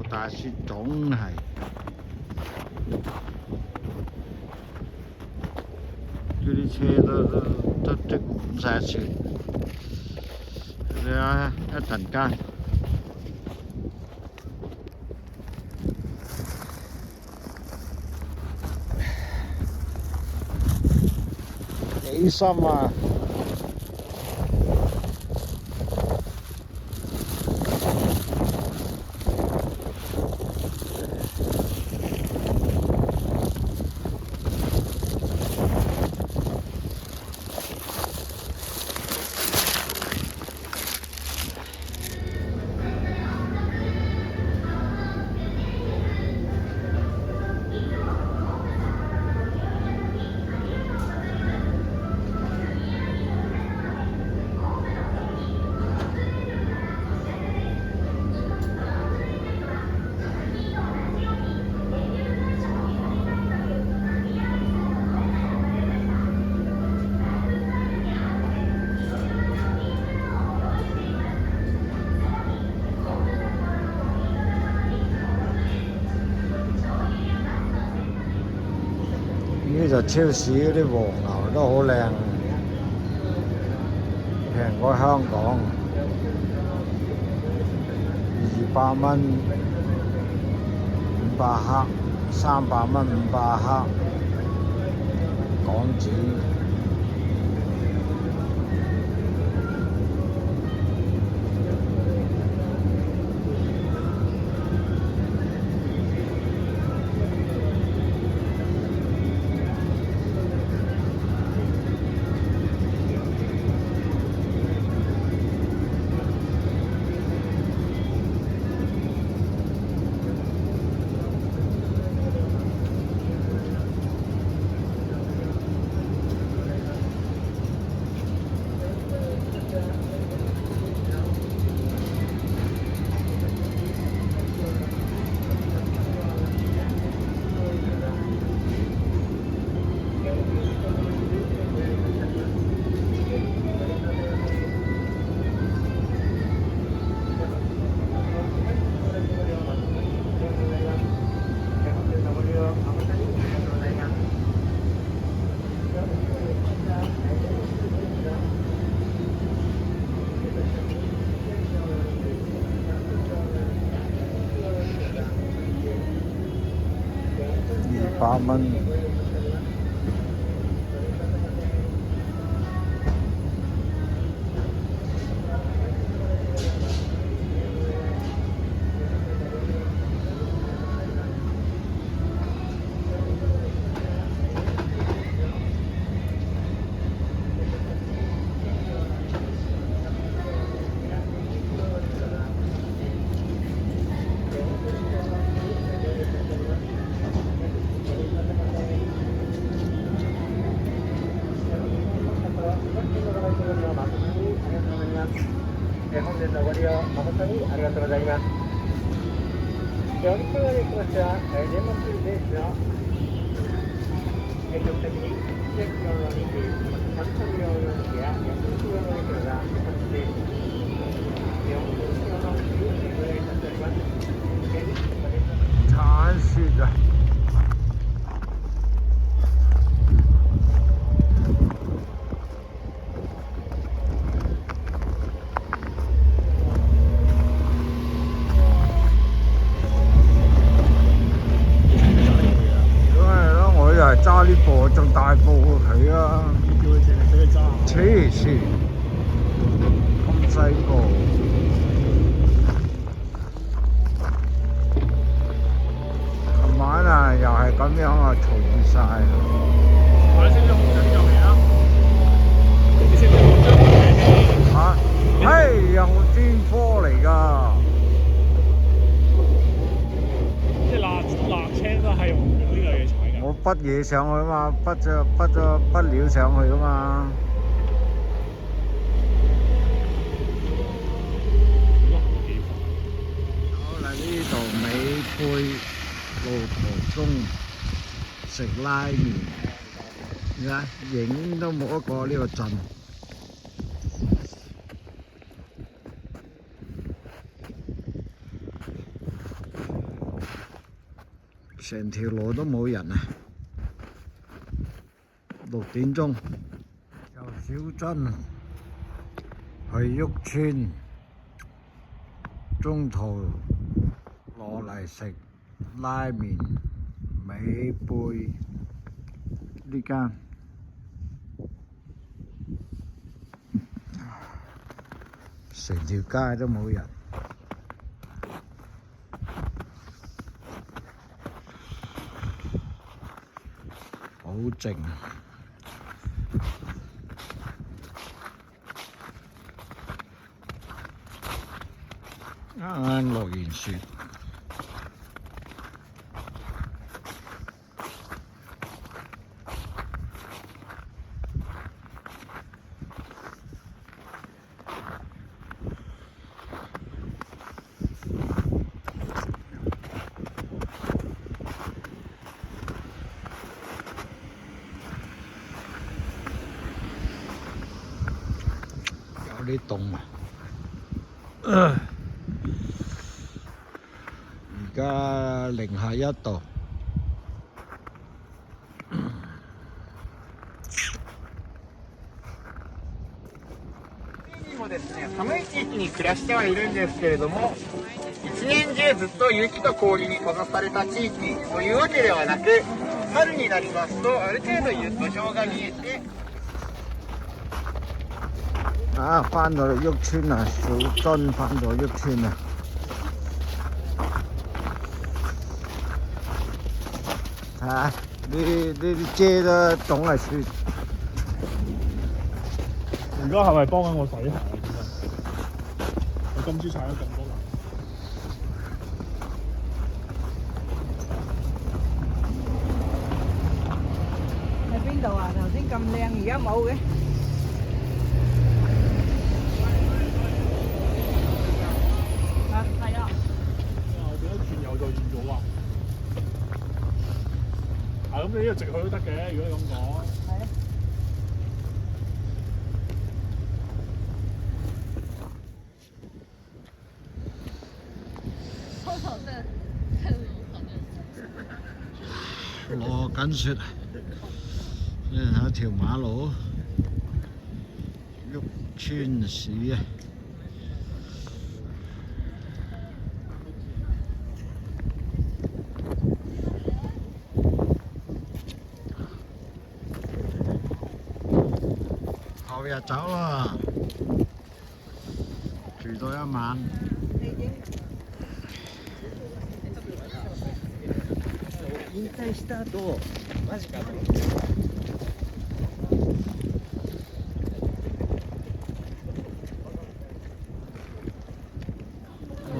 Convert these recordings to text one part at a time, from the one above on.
大雪總係嗰啲車都積滿晒雪，你睇一陣間幾深啊！呢就超市嗰啲黃牛都好靚，平過香港，200蚊500克，300蚊500克港紙。200蚊。本日のご利用誠にありがとうございます。お肉のできましては、年末ベースの積極的に100キロの肉、300キロの肉や100キロの肉が出まして、400キロの肉をご用意いたしております。鏟雪啊！揸呢部仲大過佢啊！叫佢淨係俾佢揸。黐線，咁細部。琴晚啊，又係咁樣啊，嘈晒。我識咗紅準就嚟啦。你識唔識紅準？嚇！嘿，又專科嚟㗎。即係瀝青都係用呢個嘢踩㗎。我筆嘢上去啊嘛，筆料上去啊嘛。好啦，呢度美配路途中食拉麵，你睇影都冇一個呢個陣。成條路都冇人啊！6點鐘由小樽去旭川，中途落嚟食拉麵美貝呢間，成條街都冇人。好靜，啱啱落完雪，有啲凍啊！而家-1度。もですね、寒い地域に暮らしてはいるんですけれども、一年中ずっと雪と氷に閉ざされた地域というわけではなく、春になりますとある程度土俵が見えて。啊，翻到旭川啦，小樽翻到旭川啦。睇下呢啲遮都凍係雪。而家係咪幫緊我洗鞋啊？我今朝踩咗咁多泥。喺邊度啊？頭先咁靚，而家冇嘅。係啊。我點解轉右就轉左啊？咁你呢度直去都得嘅，如果你咁講。係啊。落緊雪，呢係一條馬路，旭川市啊！後日走啦，住多一晚。引退した後、マジか。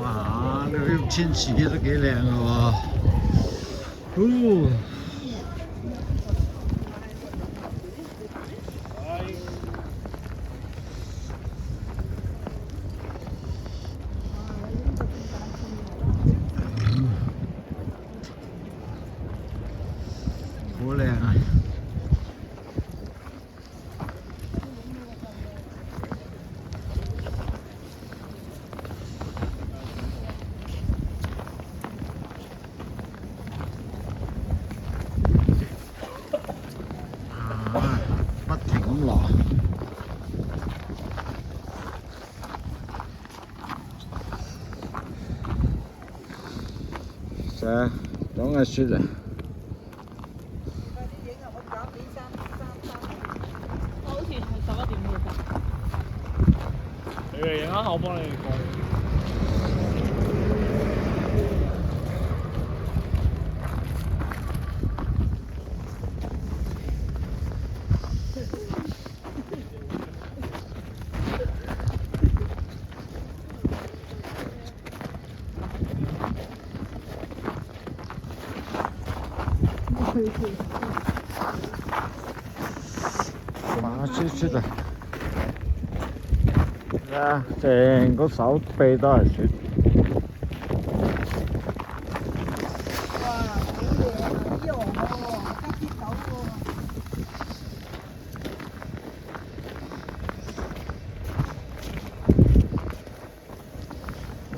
哇！呢個旭川市都幾靚㗎喎。好靚啊！不停咁落。成日講嘅雪啊！你哋影啊，我幫你哋過。滑雪雪啊！啊，成個手臂都係雪。哇！幾靚啊！呢樣喎，得啲手喎。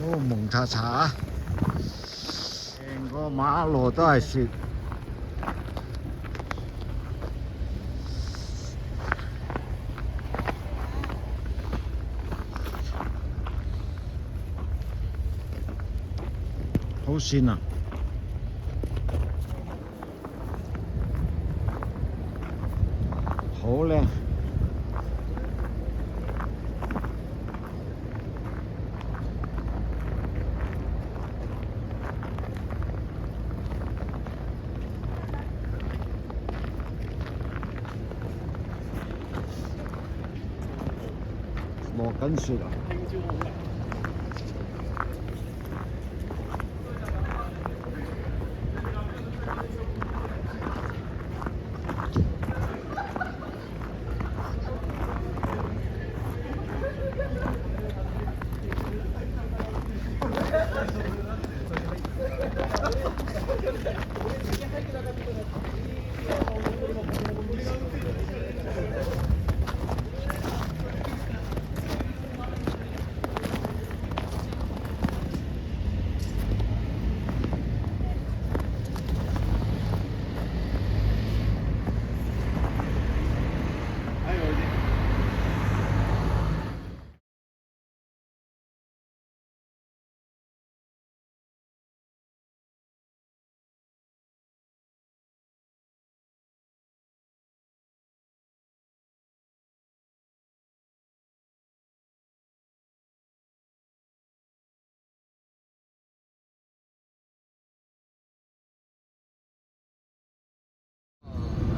哦，蒙查查，成個個馬路都係雪。好跣啊！好靚。落緊雪啊！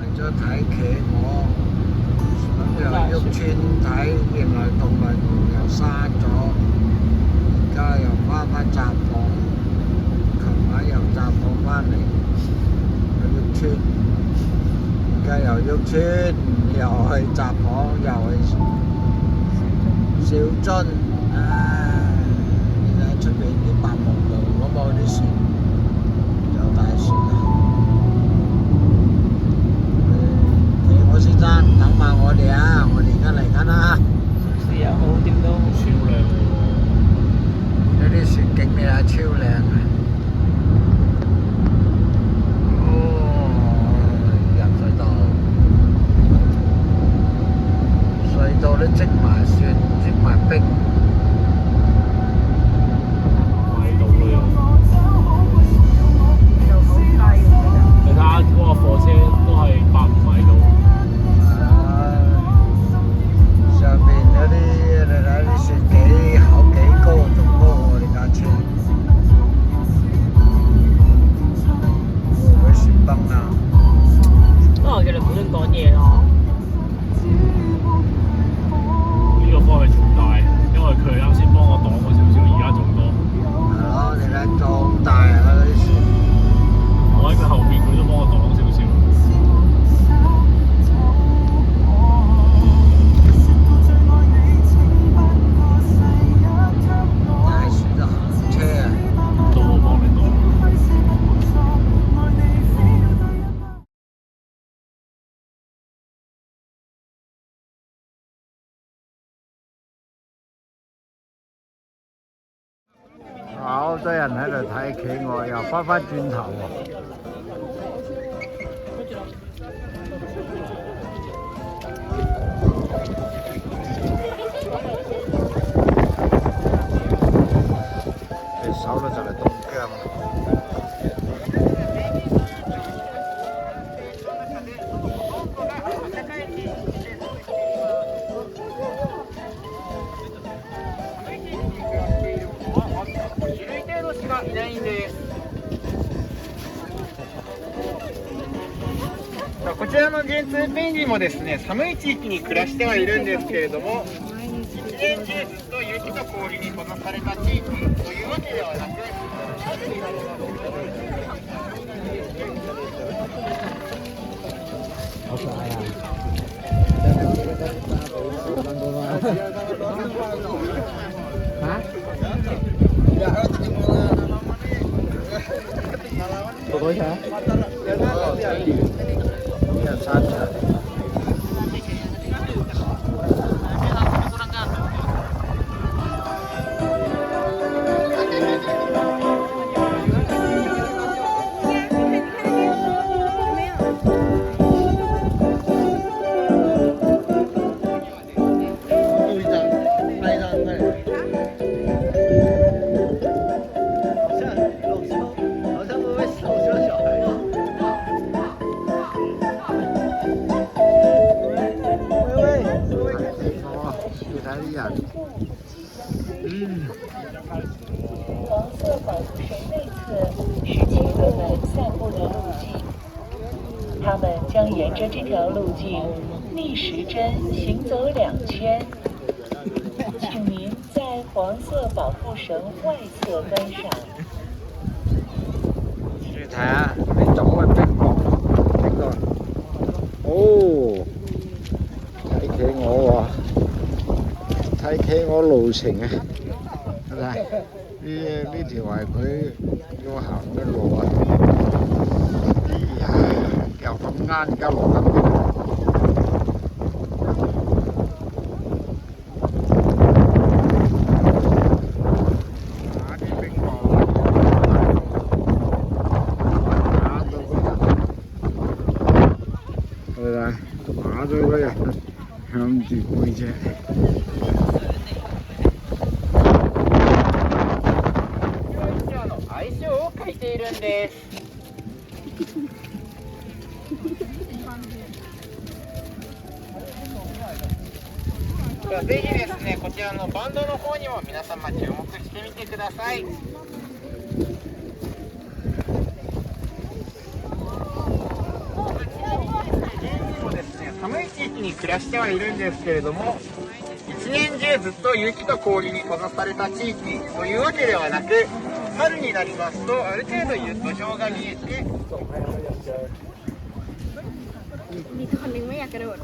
為咗睇企鵝，咁又喐村睇，原來動物園又閂咗，而家又翻閘房，琴晚又閘房翻嚟，去喐村，而家又喐村，又去閘房，又去小樽，而家出邊啲白茫茫咁啊啲雪，有大雪啊！先生，等埋我哋啊！我哋而家嚟緊啦。雪又好，點都超靚喎！呢啲雪景你啊，超靚啊！入隧道，隧道都積埋雪，積埋冰。買到啦又。你睇下嗰個貨車都係150米到。上邊嗰啲你睇啲雪幾厚幾高，仲高過我哋架車。會唔會雪崩啊？都係叫你唔好亂講嘢咯。呢個風係仲大，因為佢啱先幫我擋咗少少，而家仲多。係咯，你睇仲大啊嗰啲雪。我喺佢後邊，佢都幫我擋少少。好多人喺度睇企鵝，又翻轉頭喎。隻手都就嚟凍僵啦。いないんです。こちらのジェンツーペンギンもですね、寒い地域に暮らしてはいるんですけれども、一年中ずっと雪と氷に閉ざされた地域というわけではなく、春になりますと多少錢？130。将沿着这条路径逆时针行走2圈，请您在黄色保護繩外側觀賞。你睇下呢種嘅冰雹，呢個哦，睇企鵝喎，睇企鵝路程啊！呢條係佢要行嘅路啊！哎呀，又咁啱而家落緊冰。打咗嗰人向住背脊。相性を書いているんです。ではぜひですね、こちらのバンドの方にも皆様注目してみてください。寒い地域に暮らしてはいるんですけれども、一年中ずっと雪と氷に閉ざされた地域というわけではなく、春になりますとある程度土壌が見えて。มีคนนึงไม่อยากกระโดด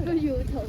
ก็อยู่ถง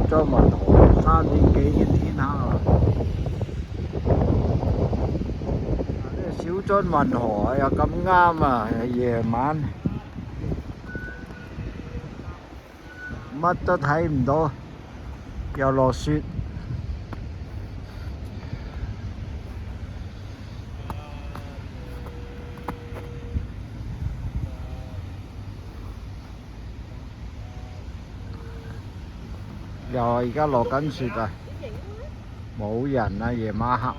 小莊運河3點幾嘅天黑啊！呢小莊運河又咁啱啊，夜晚乜都睇唔到，又落雪。又而家落緊雪啊！冇人啊，夜晚黑。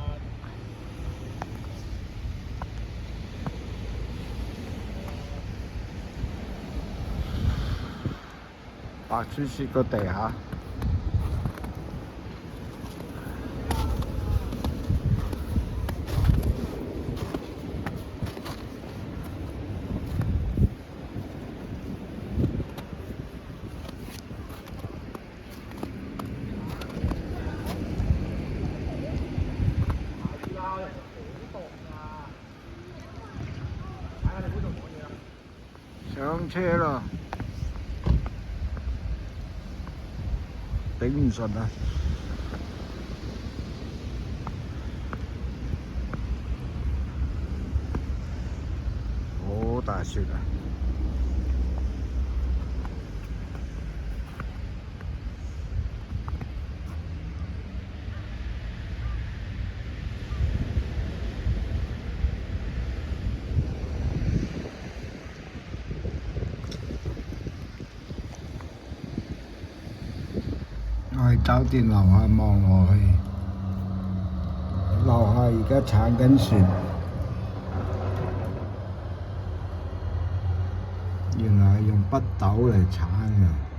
白雪雪個地下。上車啦！頂唔順啊！大雪啊！我喺酒店樓下望落去，樓下而家鏟緊雪，原來係用北斗嚟鏟嘅。